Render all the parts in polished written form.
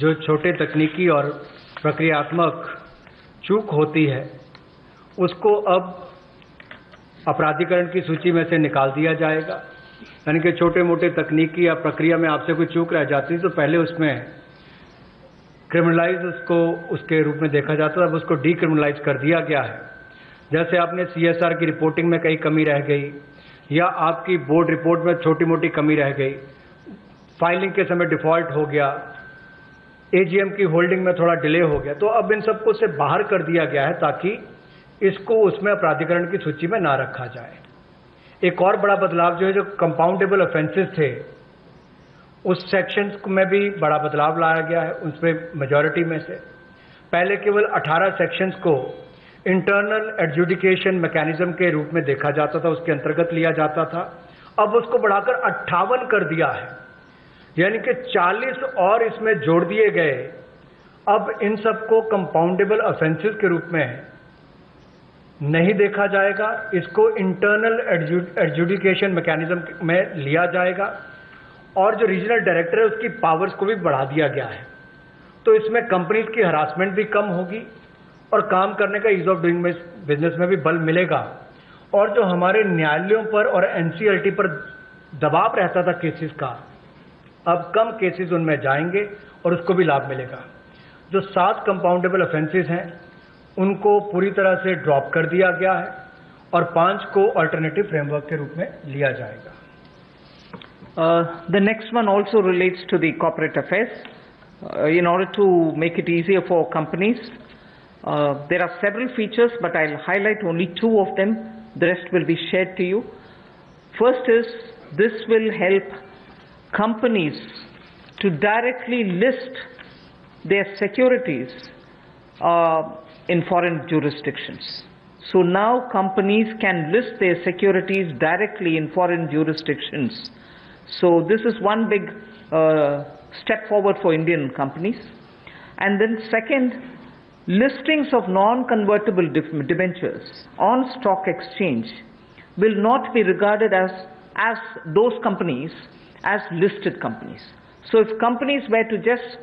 जो छोटे तकनीकी और प्रक्रियात्मक चूक होती है उसको अब अपराधीकरण की सूची में से निकाल दिया जाएगा। यानी कि छोटे मोटे तकनीकी या प्रक्रिया में आपसे कोई चूक रह जाती तो पहले उसमें क्रिमिनलाइज उसको उसके रूप में देखा जाता था, अब उसको डीक्रिमिनलाइज कर दिया गया है। जैसे आपने CSR की रिपोर्टिंग में कहीं कमी रह गई या आपकी बोर्ड रिपोर्ट में छोटी मोटी कमी रह गई, फाइलिंग के समय डिफॉल्ट हो गया, AGM की होल्डिंग में थोड़ा डिले हो गया, तो अब इन सबको से बाहर कर दिया गया है ताकि इसको उसमें अपराधीकरण की सूची में ना रखा जाए। एक और बड़ा बदलाव जो है, जो कंपाउंडेबल ऑफेंसेस थे उस सेक्शन में भी बड़ा बदलाव लाया गया है। उसमें मेजॉरिटी में से पहले केवल 18 सेक्शंस को इंटरनल एडजुडिकेशन मैकेनिज्म के रूप में देखा जाता था, उसके अंतर्गत लिया जाता था। अब उसको बढ़ाकर 58 कर दिया है, यानी कि 40 और इसमें जोड़ दिए गए। अब इन सबको कंपाउंडेबल ऑफेंसेस के रूप में नहीं देखा जाएगा, इसको इंटरनल एडजुडिकेशन मैकेनिज्म में लिया जाएगा। और जो रीजनल डायरेक्टर है उसकी पावर्स को भी बढ़ा दिया गया है। तो इसमें कंपनीज की हरासमेंट भी कम होगी और काम करने का ईज ऑफ डूइंग बिजनेस में भी बल मिलेगा। और जो हमारे न्यायालयों पर और NCLT पर दबाव रहता था केसेस का, अब कम केसेस उनमें जाएंगे और उसको भी लाभ मिलेगा। जो 7 कंपाउंडेबल ऑफेंसेस हैं उनको पूरी तरह से ड्रॉप कर दिया गया है और 5 को अल्टरनेटिव फ्रेमवर्क के रूप में लिया जाएगा। The next one also relates to the corporate affairs. In order to make it easier for companies, there are several features, but I'll highlight only 2 of them. The rest will be shared to you. First is, this will help companies to directly list their securities in foreign jurisdictions. So now companies can list their securities directly in foreign jurisdictions. So this is one big step forward for Indian companies. And then second, listings of non-convertible debentures on stock exchange will not be regarded as those companies as listed companies. So if companies were to just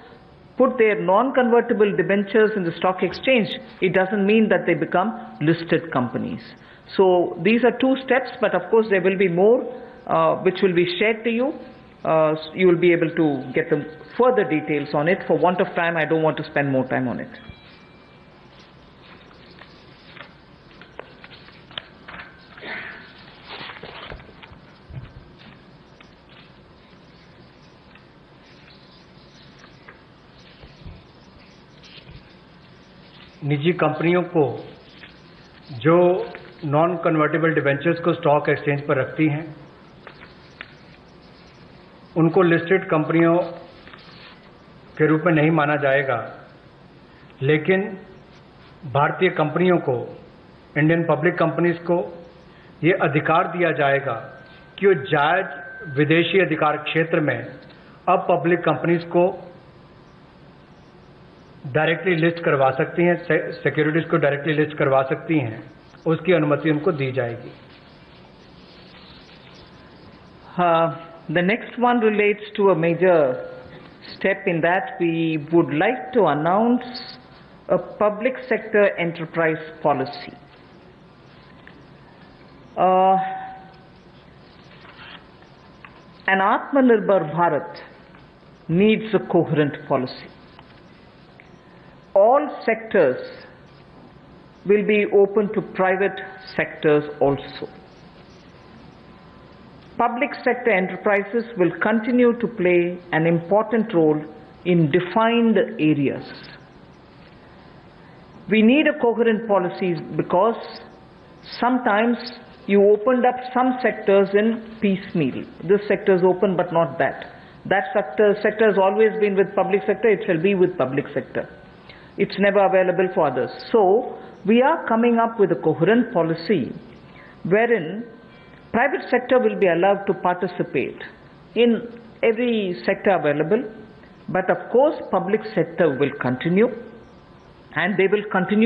put their non-convertible debentures in the stock exchange, it doesn't mean that they become listed companies. So these are 2 steps, but of course there will be more which will be shared to you. You will be able to get the further details on it. For want of time, I don't want to spend more time on it. निजी कंपनियों को जो non convertible debentures को stock exchange पर रखती हैं उनको listed कंपनियों के रूप में नहीं माना जाएगा, लेकिन भारतीय कंपनियों को, इंडियन पब्लिक कंपनीज को ये अधिकार दिया जाएगा कि वो जायज विदेशी अधिकार क्षेत्र में अब पब्लिक कंपनीज को डायरेक्टली लिस्ट करवा सकती हैं, सिक्योरिटीज को डायरेक्टली लिस्ट करवा सकती हैं, उसकी अनुमति उनको दी जाएगी। The next one relates to a major step in that we would like to announce a public sector enterprise policy. An Atmanirbhar Bharat needs a coherent policy. All sectors will be open to private sectors also. Public sector enterprises will continue to play an important role in defined areas. We need a coherent policy because sometimes you opened up some sectors in piecemeal. This sector is open but not that. That sector has always been with public sector, it shall be with public sector. It's never available for others. So we are coming up with a coherent policy wherein private sector will be allowed to participate in every sector available, but of course public sector will continue, and they will continue